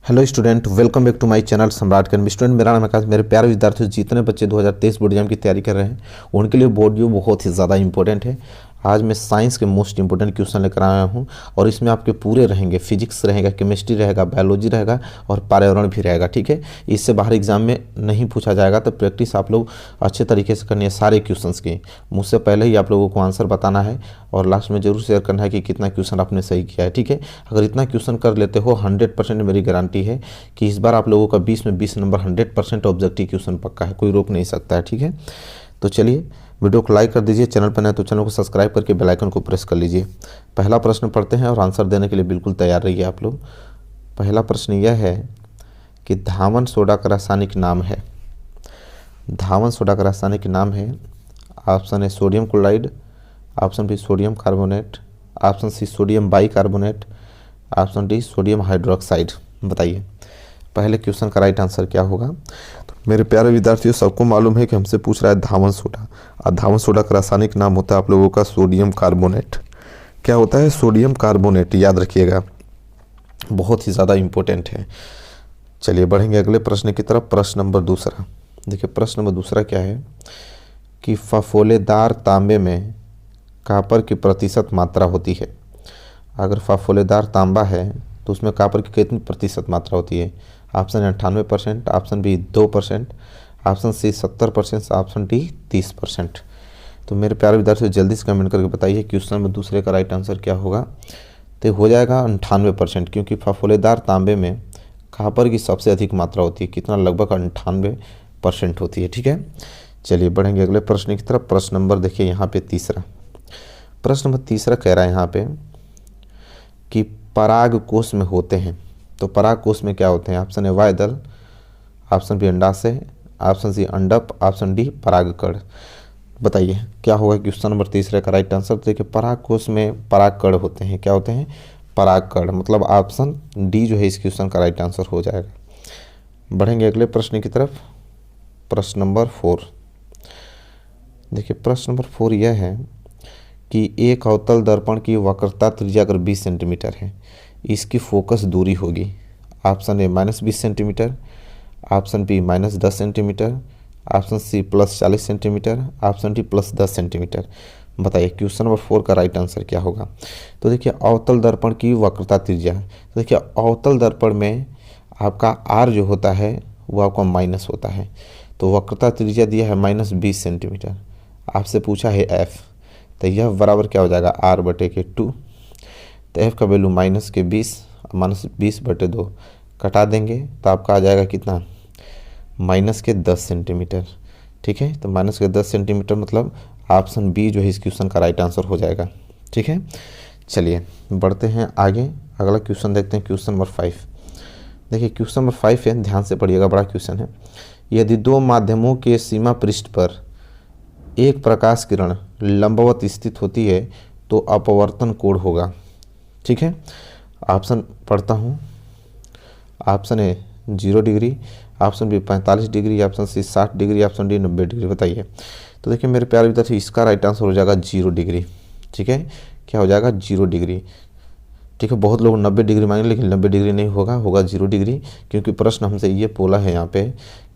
Hello student, welcome back to my channel Samrat के student. मेरा नाम आकाश। मेरे प्यारे विद्यार्थियों, जितने बच्चे 2023 बोर्ड एग्जाम की तैयारी कर रहे हैं उनके लिए बोर्ड जो बहुत ही ज़्यादा इंपॉर्टेंट है। आज मैं साइंस के मोस्ट इंपॉर्टेंट क्वेश्चन लेकर आया हूं और इसमें आपके पूरे रहेंगे, फिजिक्स रहेगा, केमिस्ट्री रहेगा, बायोलॉजी रहेगा और पर्यावरण भी रहेगा। ठीक है, इससे बाहर एग्जाम में नहीं पूछा जाएगा, तो प्रैक्टिस आप लोग अच्छे तरीके से करनी है सारे क्वेश्चंस की। मुझसे पहले ही आप लोगों को आंसर बताना है और लास्ट में जरूर शेयर करना है कि कितना क्वेश्चन आपने सही किया है। ठीक है, अगर इतना क्वेश्चन कर लेते हो 100% मेरी गारंटी है कि इस बार आप लोगों का 20 में 20 नंबर 100% ऑब्जेक्टिव क्वेश्चन पक्का है, कोई रोक नहीं सकता है। ठीक है, तो चलिए वीडियो को लाइक कर दीजिए, चैनल पर नए तो चैनल को सब्सक्राइब करके बेल आइकन को प्रेस कर लीजिए। पहला प्रश्न पढ़ते हैं और आंसर देने के लिए बिल्कुल तैयार रहिए आप लोग। पहला प्रश्न यह है कि धावन सोडा का रासायनिक नाम है। धावन सोडा का रासायनिक नाम है, option A sodium chloride, option B sodium carbonate, option C sodium bicarbonate, option D sodium hydroxide. बताइए पहले क्वेश्चन का राइट आंसर क्या होगा। तो मेरे प्यारे विद्यार्थियों, सबको मालूम है कि हमसे पूछ रहा है धावन सोडा, और धावन सोडा का रासायनिक नाम होता है आप लोगों का सोडियम कार्बोनेट। क्या होता है? सोडियम कार्बोनेट, याद रखिएगा, बहुत ही ज़्यादा इम्पोर्टेंट है। चलिए बढ़ेंगे अगले प्रश्न की तरफ। प्रश्न नंबर दूसरा, देखिए प्रश्न नंबर दूसरा क्या है कि फफोलेदार तांबे में कॉपर की प्रतिशत मात्रा होती है। अगर फफोलेदार तांबा है तो उसमें कॉपर की कितनी प्रतिशत मात्रा होती है? Option 98%, option B 2%, option C 70%, option D 30%। तो मेरे प्यारे विद्यार्थियों, जल्दी से कमेंट करके बताइए क्वेश्चन में दूसरे का राइट आंसर क्या होगा। तो हो जाएगा 98%, क्योंकि फफोलेदार तांबे में कॉपर की सबसे अधिक मात्रा होती है। कितना? लगभग 98% होती है। ठीक है, चलिए बढ़ेंगे अगले प्रश्न की तरफ। प्रश्न नंबर देखिए यहाँ पे तीसरा। प्रश्न नंबर तीसरा कह रहा है यहाँ पे कि पराग कोश में होते हैं। तो पराग कोश में क्या होते हैं? ऑप्शन ए वायदल, ऑप्शन बी अंडाशय, ऑप्शन सी अंडप, ऑप्शन डी परागकण। बताइए क्या होगा क्वेश्चन नंबर तीसरे का राइट आंसर। देखिए पराग कोश में परागकण होते हैं। क्या होते हैं? परागकण, मतलब ऑप्शन डी जो है इस क्वेश्चन का राइट आंसर हो जाएगा। बढ़ेंगे अगले प्रश्न की तरफ। प्रश्न नंबर 4, देखिए प्रश्न नंबर 4 यह है कि एक अवतल दर्पण की वक्रता त्रिज्या अगर 20 सेंटीमीटर है, इसकी फोकस दूरी होगी। Option A -20 centimetre, option B -10 centimetre, option C +40 centimetre, option D +10 centimetre. बताइए क्वेश्चन नंबर 4 का राइट आंसर क्या होगा। तो देखिए अवतल दर्पण की वक्रता त्रिज्या, तो देखिए अवतल दर्पण में आपका आर जो होता है वो आपका माइनस होता है। तो वक्रता त्रिज्या दिया है -20 सेंटीमीटर, आपसे पूछा है एफ, तो यह बराबर क्या हो जाएगा? r/2। तो f का वैल्यू -20, -20/2 कटा देंगे तो आपका आ जाएगा कितना? -10 सेंटीमीटर। ठीक है, तो -10 सेंटीमीटर मतलब ऑप्शन बी जो है इस क्वेश्चन का राइट आंसर हो जाएगा। ठीक है, चलिए बढ़ते हैं आगे। अगला क्वेश्चन देखते हैं, क्वेश्चन नंबर 5। देखिए क्वेश्चन नंबर 5 है, ध्यान से पढ़िएगा, बड़ा क्वेश्चन है। यदि दो माध्यमों के सीमा पृष्ठ पर एक प्रकाश किरण लंबवत स्थित होती है तो अपवर्तन कोण होगा। ठीक है, ऑप्शन पढ़ता हूँ। Option A 0 degree, option B 45 degree, option C 60 degree, option D 90 degree. बताइए। तो देखिए मेरे प्यारे विद्यार्थी, इसका राइट आंसर हो जाएगा 0 डिग्री। ठीक है, क्या हो जाएगा? 0 डिग्री। ठीक है, बहुत लोग 90 डिग्री मांगे, लेकिन 90 डिग्री नहीं होगा, होगा 0 डिग्री, क्योंकि प्रश्न हमसे ये बोला है यहाँ पे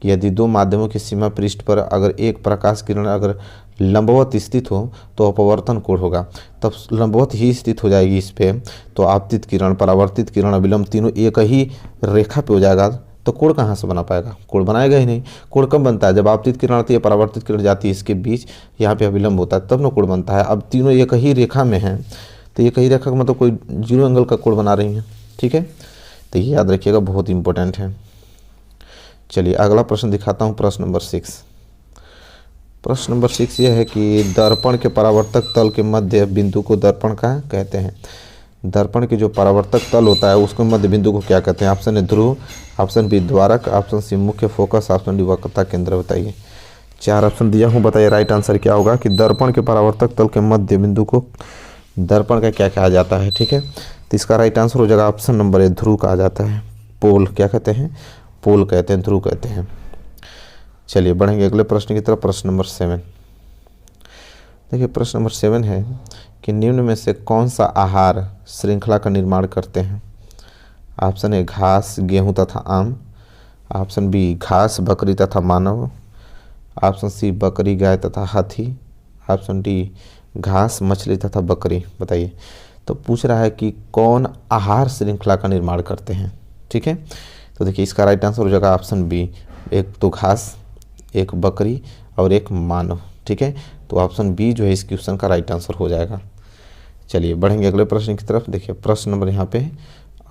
कि यदि दो माध्यमों की सीमा पृष्ठ पर अगर एक प्रकाश किरण अगर लंबवत स्थित हो तो अपवर्तन कोण होगा। तब लंबवत ही स्थित हो जाएगी इस पे, तो आपतित किरण, परावर्तित किरण, अविलंब तीनों एक ही रेखा पे हो जाएगा, तो कोण कहाँ से बना पाएगा? कोण बनाएगा ही नहीं। कोण कब बनता है? जब आपतित किरण आती है, परावर्तित किरण जाती है, इसके बीच यहाँ पे अविलंब होता है, तब ना कोण बनता है। अब तीनों एक ही रेखा में हैं, तो ये कहीं रेखा का मतलब कोई 0 एंगल का कोण बना रही हैं। ठीक है, तो ये याद रखिएगा, बहुत इंपॉर्टेंट है। चलिए अगला प्रश्न दिखाता हूँ, प्रश्न नंबर 6। प्रश्न नंबर 6 ये है कि दर्पण के परावर्तक तल के मध्य बिंदु को दर्पण का कहते हैं। दर्पण के जो परावर्तक तल होता है उसको मध्य बिंदु को क्या कहते हैं? ऑप्शन ए ध्रुव, ऑप्शन बी द्वारक, ऑप्शन सी मुख्य फोकस, ऑप्शन डी वक्रता केंद्र। बताइए, 4 ऑप्शन दिया हूँ, बताइए राइट आंसर क्या होगा कि दर्पण के परावर्तक तल के मध्य बिंदु को दर्पण का क्या कहा जाता है। ठीक है, तो इसका राइट आंसर हो जाएगा ऑप्शन नंबर ए ध्रुव कहा जाता है। पोल क्या कहते हैं? पोल कहते हैं, ध्रुव कहते हैं। चलिए बढ़ेंगे अगले प्रश्न की तरफ। प्रश्न नंबर 7। देखिए प्रश्न नंबर 7 है कि निम्न में से कौन सा आहार श्रृंखला का निर्माण करते हैं। ऑप्शन ए घास, गेहूं तथा आम। ऑप्शन बी घास, बकरी तथा मानव। ऑप्शन सी बकरी, गाय तथा हाथी। ऑप्शन डी घास, मछली तथा बकरी। बताइए। तो पूछ रहा है कि कौन आहार श्रृंखला का निर्माण करते हैं। ठीक है, तो देखिए इसका राइट आंसर हो जाएगा ऑप्शन बी, एक तो घास, एक बकरी और एक मानव। ठीक है, तो ऑप्शन बी जो है इस क्वेश्चन का राइट आंसर हो जाएगा। चलिए बढ़ेंगे अगले प्रश्न की तरफ। देखिए प्रश्न नंबर यहाँ पे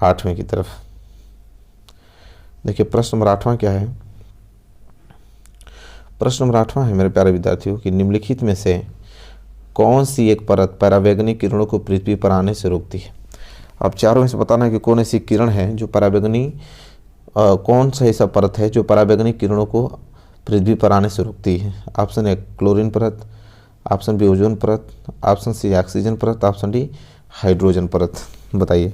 8वें की तरफ। देखिए प्रश्न नंबर 8वां क्या है। प्रश्न नंबर 8वां है मेरे प्यारे विद्यार्थियों कि निम्नलिखित में से कौन सी एक परत पराबैंगनी किरणों को पृथ्वी पर आने से रोकती है। अब चारों में से बताना है कि कौन ऐसी किरण है जो पराबैंगनी कौन सा ऐसा परत है जो पराबैंगनी किरणों को पृथ्वी पर आने से रोकती है। ऑप्शन ए क्लोरीन परत, ऑप्शन बी ओजोन परत, ऑप्शन सी ऑक्सीजन परत, ऑप्शन डी हाइड्रोजन परत। बताइए।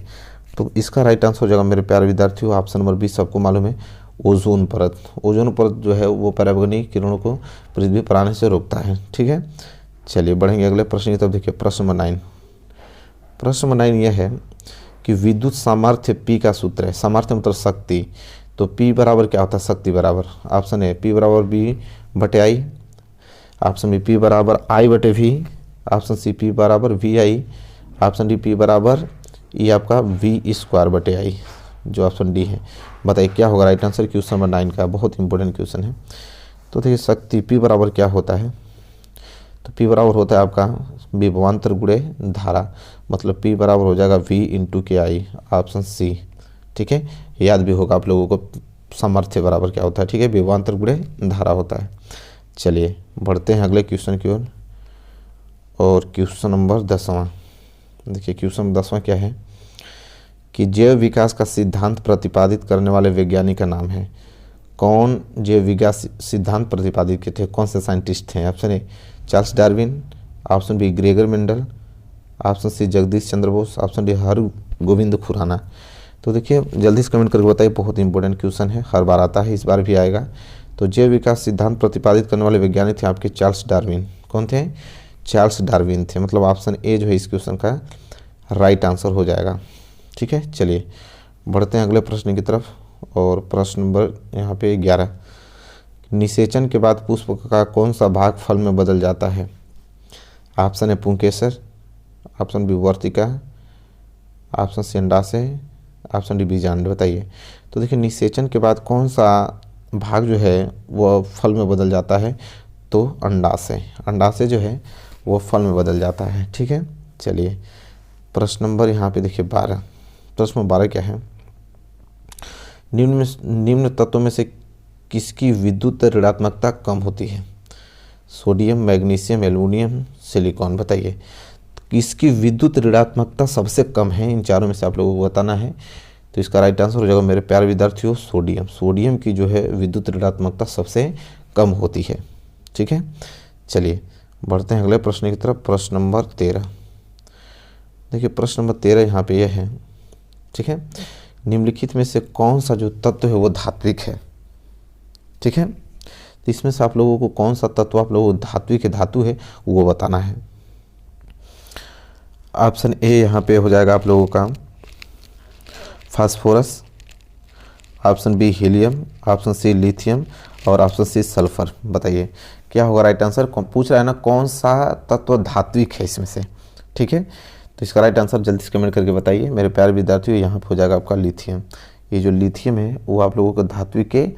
तो इसका राइट आंसर हो जाएगा मेरे प्यारे विद्यार्थियों ऑप्शन नंबर बी, सबको मालूम है, ओजोन परत। ओजोन परत जो है वो पराबैंगनी किरणों को पृथ्वी पर आने से रोकता है। ठीक है, चलिए बढ़ेंगे अगले प्रश्न की तरफ। देखिए प्रश्न नंबर 9। प्रश्न नंबर 9 यह है कि विद्युत सामर्थ्य P का सूत्र है। सामर्थ्य मतलब शक्ति, तो P बराबर क्या होता है, शक्ति बराबर। ऑप्शन ए P बराबर B बटे आई, ऑप्शन बी P बराबर I बटे V, ऑप्शन सी P बराबर VI, ऑप्शन डी P बराबर ये आपका V² बटे आई, जो ऑप्शन डी है। बताइए क्या होगा राइट आंसर क्वेश्चन नंबर 9 का। बहुत इंपॉर्टेंट क्वेश्चन है। तो देखिए शक्ति P बराबर क्या होता है, तो P बराबर होता है आपका विभवांतर गुणे धारा, मतलब P बराबर हो जाएगा V इंटू के आई, ऑप्शन सी। ठीक है, याद भी होगा आप लोगों को सामर्थ्य बराबर क्या होता है। ठीक है, विभवांतर गुणे धारा होता है। चलिए बढ़ते हैं अगले क्वेश्चन की ओर। और क्वेश्चन नंबर 10वां। देखिए क्वेश्चन नंबर 10वां क्या है कि जैव विकास का सिद्धांत प्रतिपादित करने वाले वैज्ञानिक का नाम है। कौन जैव विकास सिद्धांत प्रतिपादित किए थे, कौन से साइंटिस्ट हैं। Option A Charles Darwin, option B Gregor Mendel, option C Jagdish Chandra Bose, option D Hargovind Khurana. तो देखिए जल्दी से कमेंट करके बताइए, बहुत इंपॉर्टेंट क्वेश्चन है, हर बार आता है, इस बार भी आएगा। तो जैव विकास सिद्धांत प्रतिपादित करने वाले वैज्ञानिक थे आपके चार्ल्स डार्विन। कौन थे, चार्ल्स डार्विन थे। मतलब ऑप्शन ए जो है इस क्वेश्चन का राइट आंसर हो जाएगा। ठीक है, चलिए बढ़ते हैं अगले प्रश्न की तरफ। और प्रश्न नंबर यहाँ पे 11, निषेचन के बाद पुष्प का कौन सा भाग फल में बदल जाता है। ऑप्शन ए पुंकेसर, ऑप्शन बी वर्तिका, ऑप्शन सी अंडाशय, ऑप्शन डी बीजांड। बताइए। तो देखिए निषेचन के बाद कौन सा भाग जो है वह फल में बदल जाता है, तो अंडाशय। अंडाशय जो है वो फल में बदल जाता है। ठीक है, चलिए प्रश्न नंबर यहाँ पे देखिए 12। प्रश्न नंबर 12 क्या है, निम्न तत्वों में से किसकी विद्युत ऋणात्मकता कम होती है। Sodium, magnesium, aluminium, silicon. बताइए किसकी विद्युत ऋणात्मकता सबसे कम है, इन चारों में से आप लोगों को बताना है। तो इसका राइट आंसर हो जाएगा मेरे प्यारे विद्यार्थियों सोडियम। सोडियम की जो है विद्युत ऋणात्मकता सबसे कम होती है। ठीक है, चलिए बढ़ते हैं अगले प्रश्न की तरफ। प्रश्न नंबर 13। देखिए प्रश्न नंबर 13 यहाँ पे यह है। ठीक है, निम्नलिखित में से कौन सा जो तत्व है वो धात्विक है। ठीक है, तो इसमें से आप लोगों को कौन सा तत्व आप लोगों को धात्विक धातु है वो बताना है। ऑप्शन ए यहाँ पे हो जाएगा आप लोगों का phosphorus, option B helium, option C lithium और ऑप्शन सी सल्फर। बताइए क्या होगा राइट आंसर। पूछ रहा है ना कौन सा तत्व धात्विक है इसमें से। ठीक है, तो इसका राइट आंसर जल्दी से कमेंट करके बताइए मेरे प्यारे विद्यार्थियों। यहाँ पे हो जाएगा आपका लिथियम। ये जो लिथियम है वो आप लोगों को धात्विक के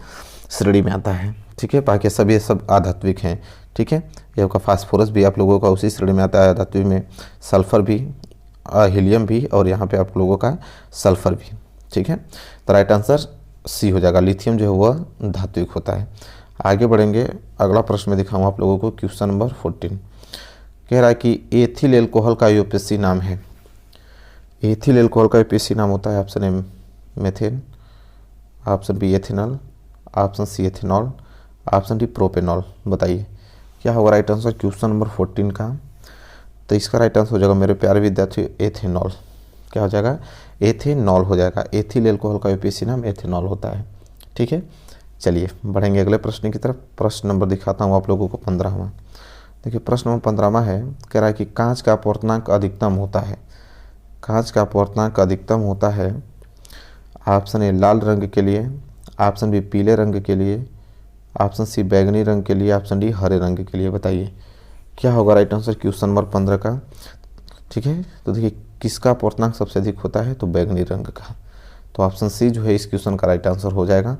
श्रेणी में आता है। ठीक है, बाकी सभी सब अधात्विक हैं। ठीक है, ये आपका फास्फोरस भी आप लोगों का उसी श्रेणी में आता है धात्विक में, सल्फर भी, हीलियम भी और यहाँ पे आप लोगों का सल्फर भी। ठीक है, तो राइट आंसर सी हो जाएगा, लिथियम जो है वह धात्विक होता है। आगे बढ़ेंगे, अगला प्रश्न में दिखाऊँ आप लोगों को क्वेश्चन नंबर 14। कह रहा है कि एथिल एल्कोहल का यूपीएससी नाम है। एथिल एल्कोहल का यूपीएससी नाम होता है option A methane, option B ethanol, option C ethanol, option D propanol. बताइए क्या होगा राइट आंसर क्वेश्चन नंबर 14 का। तो इसका राइट आंसर हो जाएगा मेरे प्यारे विद्यार्थी एथेनॉल। क्या हो जाएगा, एथेनॉल हो जाएगा। एथिल एल्कोहल का यूपीएससी नाम एथेनॉल होता है। ठीक है, चलिए बढ़ेंगे अगले प्रश्न की तरफ। प्रश्न नंबर दिखाता हूँ आप लोगों को 15वां। देखिए प्रश्न नंबर 15वां है, कह रहा है कि कांच का अपवर्तनांक अधिकतम होता है। कांच का अपवर्तनांक अधिकतम होता है ऑप्शन ए लाल रंग के लिए, ऑप्शन बी पीले रंग के लिए, ऑप्शन सी बैगनी रंग के लिए, ऑप्शन डी हरे रंग के लिए। बताइए क्या होगा राइट आंसर क्वेश्चन नंबर 15 का। ठीक है, तो देखिए किसका पूर्णांक सबसे अधिक होता है, तो बैगनी रंग का। तो ऑप्शन सी जो है इस क्वेश्चन का राइट आंसर हो जाएगा।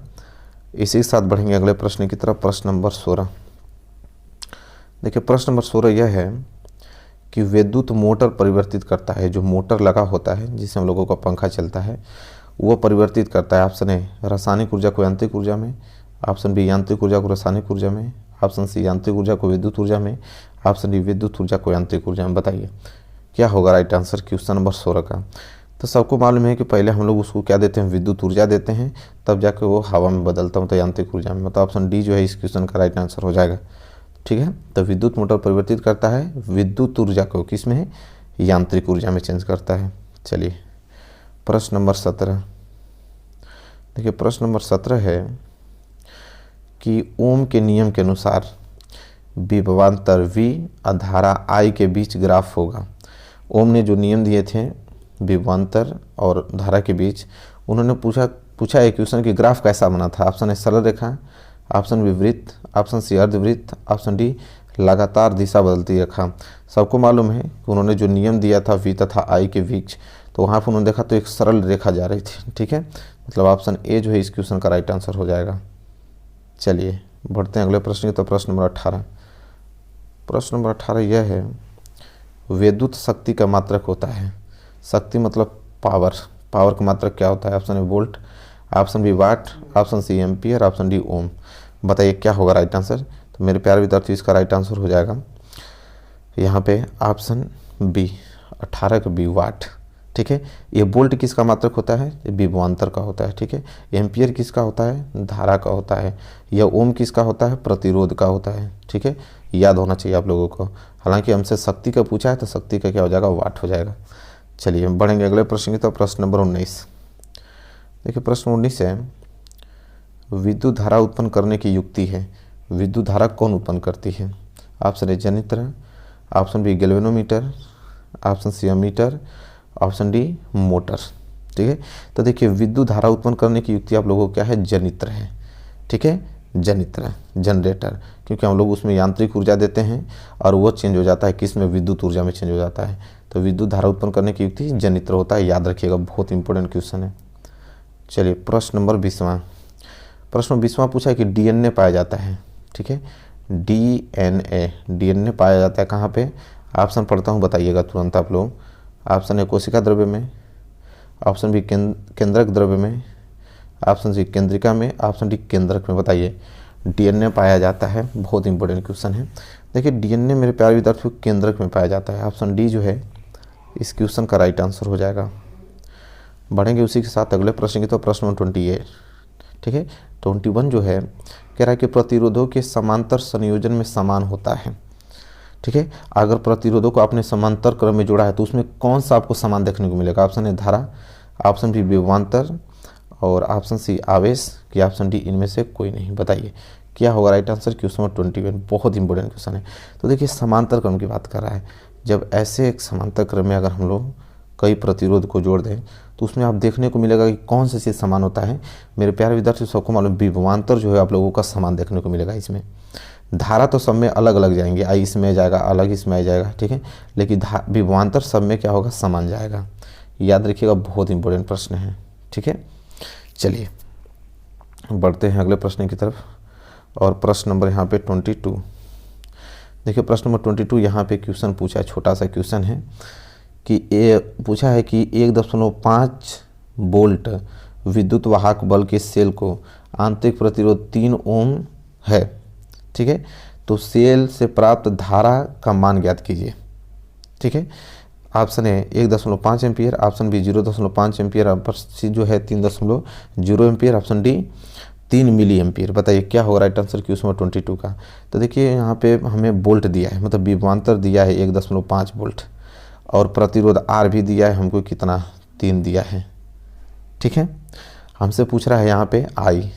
इसी के साथ बढ़ेंगे अगले प्रश्न की तरफ। प्रश्न नंबर 16। देखिए प्रश्न नंबर 16 यह है कि विद्युत मोटर परिवर्तित करता है, जो मोटर लगा होता है जिससे हम लोगों का पंखा चलता है वो परिवर्तित करता है। ऑप्शन ए रासायनिक ऊर्जा को यांत्रिक ऊर्जा में, ऑप्शन बी यांत्रिक ऊर्जा को रासायनिक ऊर्जा में, ऑप्शन सी यांत्रिक ऊर्जा को विद्युत ऊर्जा में, ऑप्शन डी विद्युत ऊर्जा को यांत्रिक ऊर्जा में। बताइए क्या होगा राइट आंसर क्वेश्चन नंबर 16 का। तो सबको मालूम है कि पहले हम लोग उसको क्या देते हैं, विद्युत ऊर्जा देते हैं, तब जाके वो हवा में बदलता हूँ तो यांत्रिक ऊर्जा में। मतलब ऑप्शन डी जो है इस क्वेश्चन का राइट आंसर हो जाएगा। ठीक है, तो विद्युत मोटर परिवर्तित करता है विद्युत ऊर्जा को किस में है, यांत्रिक ऊर्जा में चेंज करता है। चलिए प्रश्न नंबर 17। देखिए प्रश्न नंबर 17 है कि ओम के नियम के अनुसार विभवांतर V और धारा I के बीच ग्राफ होगा। ओम ने जो नियम दिए थे विभवांतर और धारा के बीच, उन्होंने पूछा इक्वेशन की ग्राफ कैसा बना था। ऑप्शन ए सरल रेखा, ऑप्शन बी वृत्त, ऑप्शन सी अर्धवृत्त, ऑप्शन डी लगातार दिशा बदलती रेखा। सबको मालूम है कि उन्होंने जो नियम दिया था V तथा I के बीच, तो वहाँ पर उन्होंने देखा तो एक सरल रेखा जा रही थी। ठीक है, मतलब ऑप्शन ए जो है इस क्वेश्चन का राइट आंसर हो जाएगा। चलिए बढ़ते हैं अगले प्रश्न की। तो प्रश्न नंबर 18। प्रश्न नंबर 18 यह है विद्युत शक्ति का मात्रक होता है। शक्ति मतलब पावर, पावर का मात्रक क्या होता है। Option A volt, option B watt, option C ampere, option D ohm. बताइए क्या होगा राइट आंसर। तो मेरे प्यारे विद्यार्थी इसका राइट आंसर हो जाएगा यहाँ पे ऑप्शन बी 18 का बी वाट। ठीक है, ये वोल्ट किसका मात्रक होता है, ये विभवांतर का होता है। ठीक है, एम्पियर किसका होता है, धारा का होता है। यह ओम किसका होता है, प्रतिरोध का होता है। ठीक है, याद होना चाहिए आप लोगों को। हालांकि हमसे शक्ति का पूछा है तो शक्ति का क्या हो जाएगा, वाट हो जाएगा। चलिए हम बढ़ेंगे अगले प्रश्न की। तो प्रश्न नंबर 19। देखिए प्रश्न 19 है विद्युत धारा उत्पन्न करने की युक्ति है। विद्युत धारा कौन उत्पन्न करती है। ऑप्शन ए जनित्र, option B galvanometer, option C ammeter, option D motor. ठीक है, तो देखिए विद्युत धारा उत्पन्न करने की युक्ति आप लोगों को क्या है, जनित्र है। ठीक है, जनित्र, जनरेटर, क्योंकि हम लोग उसमें यांत्रिक ऊर्जा देते हैं और वो चेंज हो जाता है किस में, विद्युत ऊर्जा में चेंज हो जाता है। तो विद्युत धारा उत्पन्न करने की युक्ति जनित्र होता है, याद रखिएगा, बहुत इंपॉर्टेंट क्वेश्चन है। चलिए प्रश्न नंबर 20वां। प्रश्न 20वां पूछा है कि डीएनए पाया जाता है। ठीक है, डीएनए पाया जाता है कहाँ पे। ऑप्शन पढ़ता हूँ, बताइएगा तुरंत आप लोग। ऑप्शन ए कोशिका द्रव्य में, ऑप्शन बी केंद्रक द्रव्य में, ऑप्शन सी केंद्रिका में, ऑप्शन डी केंद्रक में। बताइए डीएनए पाया जाता है, बहुत इंपॉर्टेंट क्वेश्चन है। देखिए डीएनए मेरे प्यारे विद्यार्थियों केंद्रक में पाया जाता है। ऑप्शन डी जो है इस क्वेश्चन का राइट आंसर हो जाएगा। बढ़ेंगे उसी के साथ अगले प्रश्न की। तो प्रश्न 28। ठीक है, 21 जो है कह रहा है कि प्रतिरोधों के समांतर संयोजन में समान होता है। ठीक है, अगर प्रतिरोधों को आपने समांतर क्रम में जोड़ा है तो उसमें कौन सा आपको समान देखने को मिलेगा। ऑप्शन ए धारा, ऑप्शन बी विभवांतर, और ऑप्शन सी आवेश, कि ऑप्शन डी इनमें से कोई नहीं। बताइए क्या होगा राइट आंसर क्वेश्चन नंबर 21। बहुत इंपॉर्टेंट क्वेश्चन है। तो देखिए समांतर क्रम की बात कर रहा है। जब ऐसे एक समांतर क्रम में अगर हम लोग कई प्रतिरोध को जोड़ दें तो उसमें आप देखने को मिलेगा कि कौन सा चीज़ समान होता है। मेरे प्यारे विद्यार्थी सबको मालूम विभवांतर जो है आप लोगों का समान देखने को मिलेगा। इसमें धारा तो सब में अलग अलग जाएंगे, आई इसमें जाएगा अलग, इसमें आ जाएगा। ठीक है, लेकिन विभवांतर सब में क्या होगा, समान जाएगा। याद रखिएगा, बहुत इंपॉर्टेंट प्रश्न है। ठीक है, चलिए बढ़ते हैं अगले प्रश्न की तरफ। और प्रश्न नंबर यहाँ पे 22। देखिए प्रश्न नंबर 22 यहाँ पे क्वेश्चन पूछा है, छोटा सा क्वेश्चन है कि ये पूछा है कि 1.5 वोल्ट विद्युत वाहक बल के सेल को आंतरिक प्रतिरोध 3 ओम है। ठीक है, तो सेल से प्राप्त धारा का मान ज्ञात कीजिए। ठीक है, option A 1.5 ampere, option B 0.5 ampere, option C जो है 3.0 ampere, option D 3 milliampere. बताइए क्या होगा राइट आंसर क्वेश्चन नंबर 22 का। तो देखिए यहाँ पे हमें वोल्ट दिया है, मतलब विभवांतर दिया है 1.5 वोल्ट, और प्रतिरोध आर भी दिया है हमको, कितना 3 दिया है। ठीक है, हमसे पूछ रहा है यहाँ पे आई।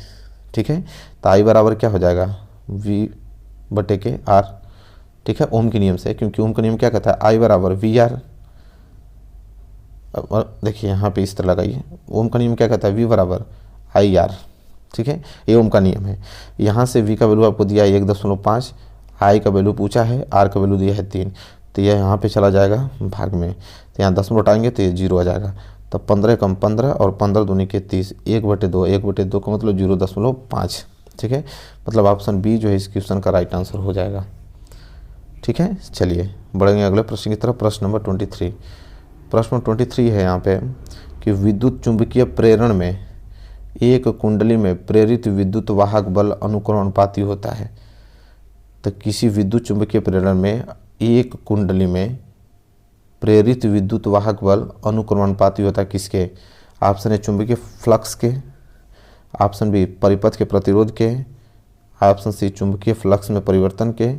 ठीक है, तो आई बराबर क्या हो जाएगा, V/R। ठीक है, ओम के नियम से, क्योंकि ओम का नियम क्या कहता है, आई बराबर VR। अब देखिए यहाँ पे इस तरह लगाइए, ओम का नियम क्या कहता है, वी बराबर आई आर, ठीक है, ये ओम का नियम है। यहाँ से वी का वैल्यू आपको दिया है 1.5, आई का वैल्यू पूछा है, आर का वैल्यू दिया है 3, तो यह यहाँ पे चला जाएगा भाग में, तो यहाँ 10 उठाएंगे तो ये 0 आ जाएगा। तो 15 कम 15 और 15 दूनी के 30, 1/2, 1/2 का मतलब 0.5, ठीक है, मतलब ऑप्शन बी जो है इस क्वेश्चन का राइट आंसर हो जाएगा। ठीक है, चलिए बढ़ेंगे अगले प्रश्न की तरफ। प्रश्न नंबर 23। प्रश्न 23 है यहाँ पे कि विद्युत चुंबकीय प्रेरण में एक कुंडली में प्रेरित विद्युत वाहक बल अनुक्रमणपाती होता है। तो किसी विद्युत चुंबकीय प्रेरण में एक कुंडली में प्रेरित विद्युत वाहक बल अनुक्रमणपाती होता है किसके? ऑप्शन ए चुंबकीय फ्लक्स के, ऑप्शन बी परिपथ के प्रतिरोध के, ऑप्शन सी चुंबकीय फ्लक्स में परिवर्तन के,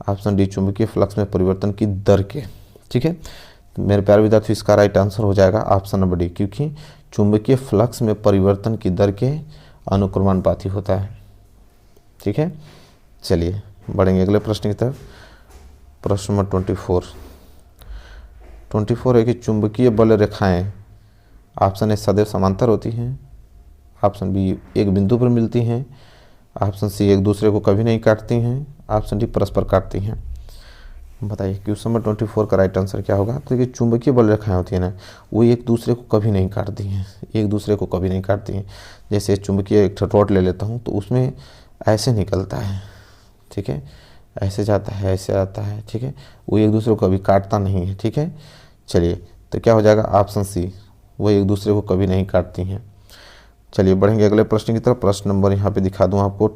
ऑप्शन डी चुंबकीय फ्लक्स में परिवर्तन की दर के। ठीक है, तो मेरे प्यारे विद्यार्थी इसका राइट आंसर हो जाएगा ऑप्शन नंबर डी, क्योंकि चुंबकीय फ्लक्स में परिवर्तन की दर के अनुक्रमणपाती होता है। ठीक है, चलिए बढ़ेंगे अगले प्रश्न की तरफ। प्रश्न नंबर 24 है कि चुंबकीय बल रेखाएं ऑप्शन ए सदैव समांतर होती हैं, ऑप्शन बी एक बिंदु पर मिलती हैं, ऑप्शन सी एक दूसरे को कभी नहीं काटती हैं, ऑप्शन डी परस्पर काटती हैं। बताइए क्वेश्चन नंबर 24 का राइट आंसर क्या होगा? तो ये चुंबकीय बल रेखाएं होती हैं ना, वो एक दूसरे को कभी नहीं काटती हैं, एक दूसरे को कभी नहीं काटती हैं। जैसे चुंबकीय एक रॉड ले लेता हूँ तो उसमें ऐसे निकलता है, ठीक है, ऐसे जाता है, ऐसे आता है, ठीक है, वो एक दूसरे को कभी काटता नहीं है। ठीक है, चलिए तो क्या हो जाएगा? ऑप्शन सी, वो एक दूसरे को कभी नहीं काटती हैं। चलिए बढ़ेंगे अगले प्रश्न की तरफ। प्रश्न नंबर यहाँ पे दिखा दूँ आपको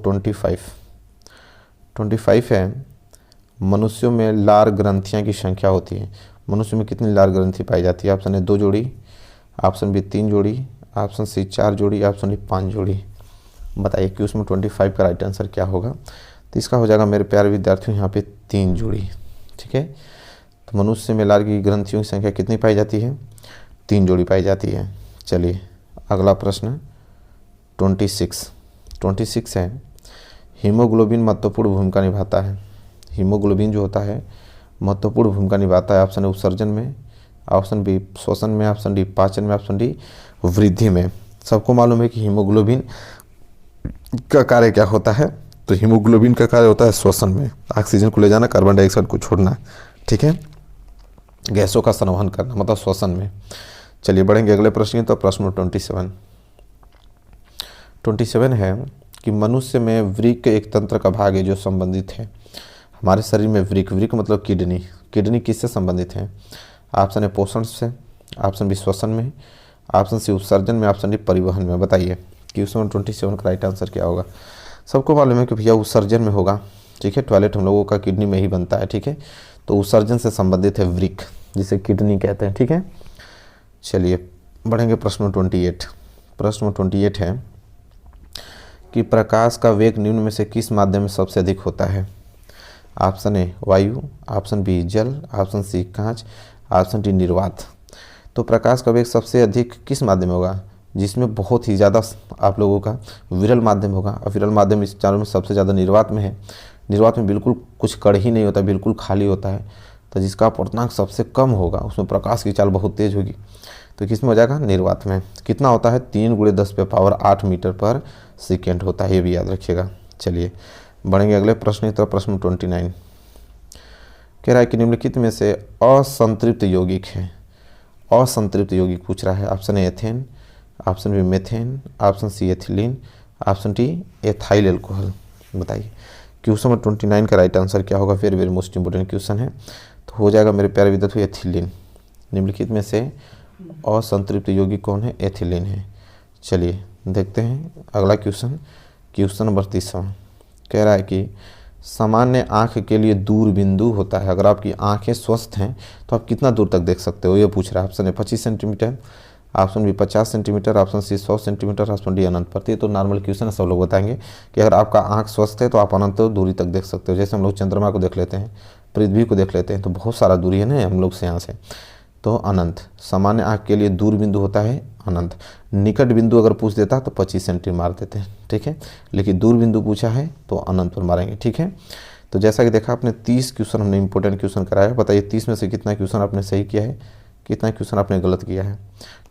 25 है, मनुष्यों में लार ग्रंथियाँ की संख्या होती है। मनुष्य में कितनी लार ग्रंथि पाई जाती है? ऑप्शन ए 2 जोड़ी, ऑप्शन बी 3 जोड़ी, ऑप्शन सी 4 जोड़ी, ऑप्शन डी 5 जोड़ी। बताइए कि उसमें 25 का राइट आंसर क्या होगा? तो इसका हो जाएगा मेरे प्यारे विद्यार्थियों यहाँ पे 3 जोड़ी। ठीक है, तो मनुष्य में लार की ग्रंथियों की संख्या कितनी पाई जाती है? 3 जोड़ी पाई जाती है। चलिए अगला प्रश्न 26 है, हीमोग्लोबिन महत्वपूर्ण भूमिका निभाता है। हीमोग्लोबिन जो होता है महत्वपूर्ण भूमिका निभाता है। ऑप्शन ए उत्सर्जन में, ऑप्शन बी श्वसन में, ऑप्शन डी पाचन में, ऑप्शन डी वृद्धि में। सबको मालूम है कि हीमोग्लोबिन का कार्य क्या होता है? तो हीमोग्लोबिन का कार्य होता है श्वसन में, ऑक्सीजन को ले जाना, कार्बन डाइऑक्साइड को छोड़ना। ठीक है, गैसों का संवहन करना, मतलब श्वसन में। चलिए बढ़ेंगे अगले प्रश्न की। तो प्रश्न 27 है कि मनुष्य में वृक्क एक तंत्र का भाग है जो संबंधित है। हमारे शरीर में वृक्क मतलब किडनी किससे संबंधित है? ऑप्शन ए पोषण से, ऑप्शन बी श्वसन में, ऑप्शन सी उत्सर्जन में, ऑप्शन डी परिवहन में। बताइए कि उसमें 27 का राइट आंसर क्या होगा? सबको मालूम है कि भैया उत्सर्जन में होगा। ठीक है, टॉयलेट हम लोगों का किडनी में ही बनता है। ठीक है, तो उत्सर्जन से संबंधित है वृक्क, जिसे किडनी कहते हैं। ठीक है, चलिए बढ़ेंगे प्रश्न 28। प्रश्न 28 है कि प्रकाश का वेग निम्न में से किस माध्यम में सबसे अधिक होता है? ऑप्शन ए वायु, ऑप्शन बी जल, ऑप्शन सी कांच, ऑप्शन डी निर्वात। तो प्रकाश का वेग सबसे अधिक किस माध्यम में होगा? जिसमें बहुत ही ज़्यादा आप लोगों का विरल माध्यम होगा, और विरल माध्यम इस चारों में सबसे ज़्यादा निर्वात में है। निर्वात में बिल्कुल कुछ कण ही नहीं होता, बिल्कुल खाली होता है। तो जिसका अपूर्णांक सबसे कम होगा उसमें प्रकाश की चाल बहुत तेज होगी। तो किस में हो जाएगा? निर्वात में। कितना होता है? 3 × 10⁸ मीटर पर सेकेंड होता है, ये भी याद रखिएगा। चलिए बढ़ेंगे अगले प्रश्न की तरफ। प्रश्न 29 कह रहा है कि निम्नलिखित में से असंतृप्त यौगिक है। असंतृप्त यौगिक पूछ रहा है। Option A ethane, option B methane, option C ethylene, option D ethyl alcohol. बताइए क्वेश्चन नंबर 29 का राइट आंसर क्या होगा? वेरी मोस्ट इंपोर्टेंट क्वेश्चन है। तो हो जाएगा मेरे प्यारे विद्यार्थी एथिलीन। निम्नलिखित में से असंतृप्त यौगिक कौन है? एथिलीन है। चलिए देखते हैं अगला क्वेश्चन नंबर 30 कह रहा है कि सामान्य आँख के लिए दूर बिंदु होता है। अगर आपकी आंखें स्वस्थ हैं तो आप कितना दूर तक देख सकते हो, ये पूछ रहा है। Option A 25 centimetre, option B 50 centimetre, option C 100 centimetre, option D अनंत पर। तो नॉर्मल क्वेश्चन है, सब लोग बताएंगे कि अगर आपका आंख स्वस्थ है तो आप अनंत दूरी तक देख सकते हो। जैसे हम लोग चंद्रमा को देख लेते हैं, पृथ्वी को देख लेते हैं, तो बहुत सारा दूरी है ना हम लोग से यहाँ से। तो अनंत, सामान्य आँख के लिए दूर बिंदु होता है अनंत। निकट बिंदु अगर पूछ देता तो 25 सेंटी मार देते हैं। ठीक है, लेकिन दूर बिंदु पूछा है तो अनंत पर मारेंगे। ठीक है, तो जैसा कि देखा आपने 30 क्वेश्चन हमने इंपॉर्टेंट क्वेश्चन कराया। बताइए 30 में से कितना क्वेश्चन आपने सही किया है? कितना क्वेश्चन आपने गलत किया है,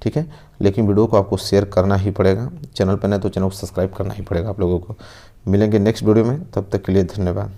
ठीक है। लेकिन वीडियो को आपको शेयर करना ही पड़ेगा, चैनल पर नहीं तो चैनल को सब्सक्राइब करना ही पड़ेगा आप लोगों को। मिलेंगे नेक्स्ट वीडियो में, तब तक के लिए धन्यवाद।